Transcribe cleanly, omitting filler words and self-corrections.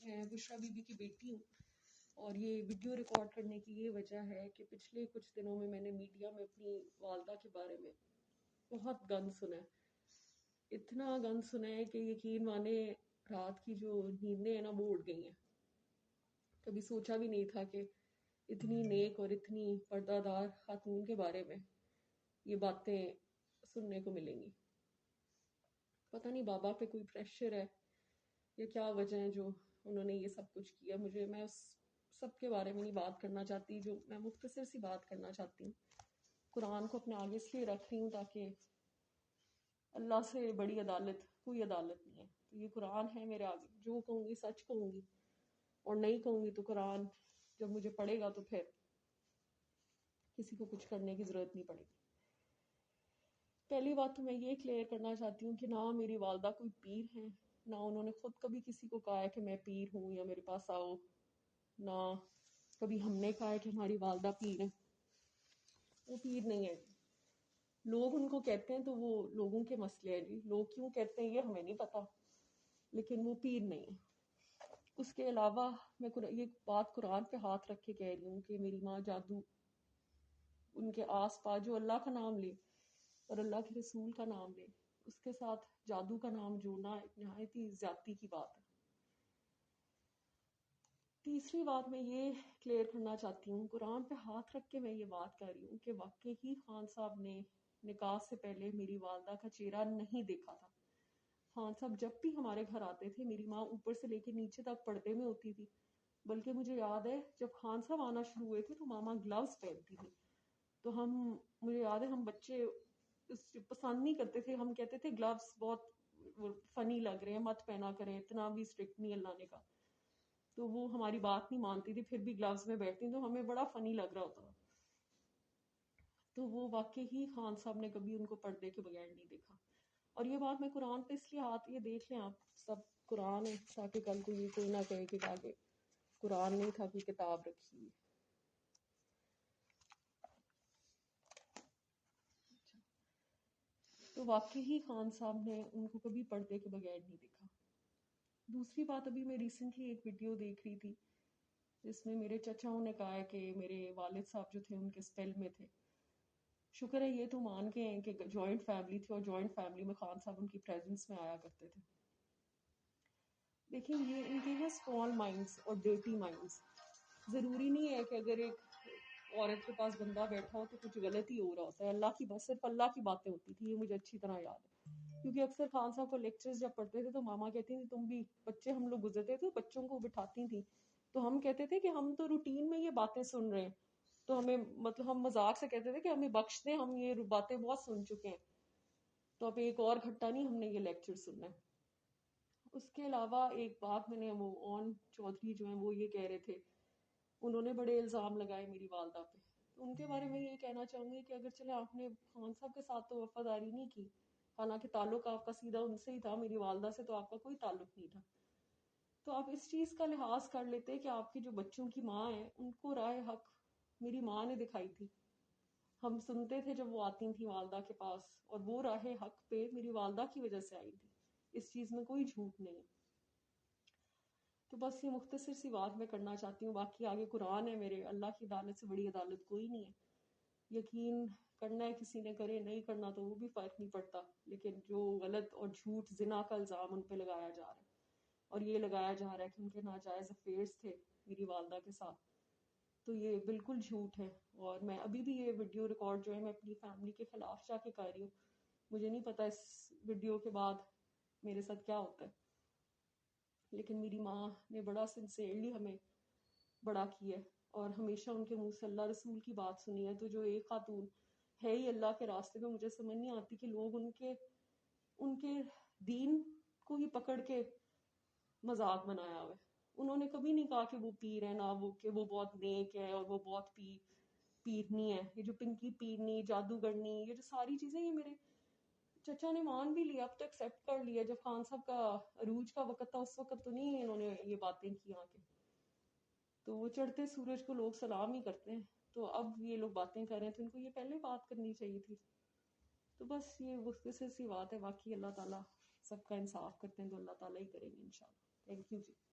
میں بشرا be be کی بیٹی ہوں، اور یہ ویڈیو ریکارڈ کرنے کی یہ وجہ ہے کہ پچھلے کچھ دنوں میں نے میڈیا میں اپنی والدہ کے بارے میں بہت گند سنا ہے، اتنا گند سنا ہے کہ یقین مانے رات کی جو نیندیں ہیں نا وہ اڑ گئی ہیں۔ کبھی سوچا بھی نہیں تھا کہ اتنی نیک اور اتنی پردہ دار خاتون کے بارے میں یہ باتیں سننے کو ملیں گی۔ پتہ نہیں بابا پہ کوئی پریشر ہے یا کیا وجہ ہے جو انہوں نے یہ سب کچھ کیا۔ میں اس سب کے بارے میں نہیں بات کرنا چاہتی، جو میں مختصر سی بات کرنا چاہتی ہوں۔ قرآن کو اپنے آگے اس لیے رکھ رہی ہوں تاکہ اللہ سے بڑی عدالت کوئی عدالت نہیں ہے، تو یہ قرآن ہے میرے آگے، جو کہوں گی سچ کہوں گی، اور نہیں کہوں گی تو قرآن جب مجھے پڑھے گا تو پھر کسی کو کچھ کرنے کی ضرورت نہیں پڑے گی۔ پہلی بات تو میں یہ کلیئر کرنا چاہتی ہوں کہ نہ میری والدہ کوئی پیر ہیں، نہ انہوں نے خود کبھی کسی کو کہا ہے کہ میں پیر ہوں یا میرے پاس آؤ، نہ کبھی ہم نے کہا ہے کہ ہماری والدہ پیر ہیں۔ وہ پیر نہیں ہے، لوگ ان کو کہتے ہیں تو وہ لوگوں کے مسئلے ہیں جی، لوگ کیوں کہتے ہیں یہ ہمیں نہیں پتا، لیکن وہ پیر نہیں ہے۔ اس کے علاوہ میں یہ بات قرآن پہ ہاتھ رکھ کے کہہ رہی ہوں کہ میری ماں جادو ان کے آس پاس جو اللہ کا نام لے اور اللہ کے رسول کا نام لے، اس کے ساتھ جادو کا نام جوڑنا ایک نہایت ہی زیادتی کی بات ہے۔ تیسری بات میں یہ کلیئر کرنا چاہتی ہوں، قرآن پہ ہاتھ رکھ کے میں یہ بات کر رہی ہوں کہ واقعی ہی خان صاحب نے نکاح سے پہلے میری والدہ کا چہرہ نہیں دیکھا تھا۔ خان صاحب جب بھی ہمارے گھر آتے تھے میری ماں اوپر سے لے کے نیچے تک پردے میں ہوتی تھی، بلکہ مجھے یاد ہے جب خان صاحب آنا شروع ہوئے تھے تو ماما گلوز پہنتی تھی، تو مجھے یاد ہے ہم بچے پسند نہیں کرتے تھے، ہم کہتے تھے گلوز بہت فنی لگ رہے ہیں، مت پہنا کریں، اتنا بھی اسٹرکٹ نہیں اللہ نے کہا۔ تو وہ ہماری بات نہیں مانتی تھی، پھر بھی گلوز میں بیٹھتی تو ہمیں بڑا فنی لگ رہا ہوتا تھا۔ تو وہ واقعی ہی خان صاحب نے کبھی ان کو پردے کے بغیر نہیں دیکھا۔ اور یہ بات میں قرآن پہ اس لیے ہاتھ یہ دیکھ لیں آپ سب، قرآن ہے تاکہ کل کو یہ کوئی نہ کہے کہ آگے قرآن نہیں تھا کوئی کتاب رکھی ہوئی۔ تو واقعی ہی خان صاحب نے ان کو کبھی پردے کے بغیر نہیں دیکھا۔ دوسری بات، ابھی میں ریسنٹلی ایک ویڈیو دیکھ رہی تھی جس میں میرے چچاؤں نے کہا ہے کہ میرے والد صاحب جو تھے ان کے اسپیل میں تھے۔ شکر ہے یہ تو مان کے ہیں کہ جوائنٹ فیملی تھی اور جوائنٹ فیملی میں خان صاحب ان کی پریزنس میں آیا کرتے تھے۔ دیکھیں یہ ان کے یہ اسمال مائنڈس اور ڈرٹی مائنڈس، ضروری نہیں ہے کہ اگر ایک عورت کے پاس بندہ بیٹھا ہو تو کچھ غلط ہی ہو رہا ہوتا ہے، اللہ کی بس صرف اللہ کی باتیں ہوتی تھی، یہ مجھے اچھی طرح یاد ہے۔ کیونکہ اکثر خان صاحب کو لیکچرز جب پڑھتے تھے تو ماما کہتی تھی تم بھی بچے، ہم لوگ گزرتے تھے بچوں کو بٹھاتی تھیں تو ہم کہتے تھے کہ ہم تو روٹین میں یہ باتیں سن رہے ہیں، تو ہمیں مطلب ہم مذاق سے کہتے تھے کہ ہمیں بخش دیں، ہم یہ باتیں بہت سن چکے ہیں، تو اب ایک اور گھٹا نہیں، ہم نے یہ لیکچر سننا ہے۔ اس کے علاوہ ایک بات میں نے وہ اون چودھری جو ہیں وہ یہ کہہ رہے تھے، انہوں نے بڑے الزام لگائے میری والدہ پہ، تو ان کے بارے میں یہ کہنا چاہوں گی کہ اگر چلے آپ نے خان صاحب کے ساتھ تو وفاداری نہیں کی، حالانکہ تعلق آپ کا سیدھا ان سے ہی تھا، میری والدہ سے تو آپ کا کوئی تعلق نہیں تھا، تو آپ اس چیز کا لحاظ کر لیتے کہ آپ کی جو بچوں کی ماں ہے ان کو راہ حق میری ماں نے دکھائی تھی۔ ہم سنتے تھے جب وہ آتی تھی والدہ کے پاس، اور وہ راہ حق پہ میری والدہ کی وجہ سے آئی تھی، اس چیز میں کوئی جھوٹ نہیں ہے۔ تو بس یہ مختصر سی بات میں کرنا چاہتی ہوں، باقی آگے قرآن ہے میرے، اللہ کی عدالت سے بڑی عدالت کوئی نہیں ہے۔ یقین کرنا ہے کسی نے کرے، نہیں کرنا تو وہ بھی فرق نہیں پڑتا، لیکن جو غلط اور جھوٹ زنا کا الزام ان پہ لگایا جا رہا ہے، اور یہ لگایا جا رہا ہے کہ ان کے ناجائز افیئرس تھے میری والدہ کے ساتھ، تو یہ بالکل جھوٹ ہے۔ اور میں ابھی بھی یہ ویڈیو ریکارڈ جو ہے میں اپنی فیملی کے خلاف جا کے کر رہی ہوں، مجھے نہیں پتا اس ویڈیو کے بعد میرے ساتھ کیا ہوتا ہے، لیکن میری ماں نے بڑا سنسیئرلی ہمیں بڑا کیا ہے اور ہمیشہ ان کے منہ سے اللہ رسول کی بات سنی ہے۔ تو جو ایک خاتون ہے ہی اللہ کے راستے پہ، مجھے سمجھ نہیں آتی کہ لوگ ان کے دین کو ہی پکڑ کے مذاق بنایا ہوا ہے۔ انہوں نے کبھی نہیں کہا کہ وہ پیر ہے، نہ وہ کہ وہ بہت نیک ہے اور وہ بہت پیرنی ہے۔ یہ جو پنکی پیرنی، جادوگرنی، یہ جو ساری چیزیں یہ میرے چچا نے مان بھی لیا، اب تو ایکسیپٹ کر لیا۔ جب خان صاحب کا عروج کا وقت تھا اس وقت تو نہیں انہوں نے یہ باتیں کی آگے، تو وہ چڑھتے سورج کو لوگ سلام ہی کرتے ہیں، تو اب یہ لوگ باتیں کر رہے ہیں تو ان کو یہ پہلے بات کرنی چاہیے تھی۔ تو بس یہ مختصر سی بات ہے، باقی اللہ تعالیٰ سب کا انصاف کرتے ہیں تو اللہ تعالیٰ ہی کریں گے انشاءاللہ۔ Thank you G.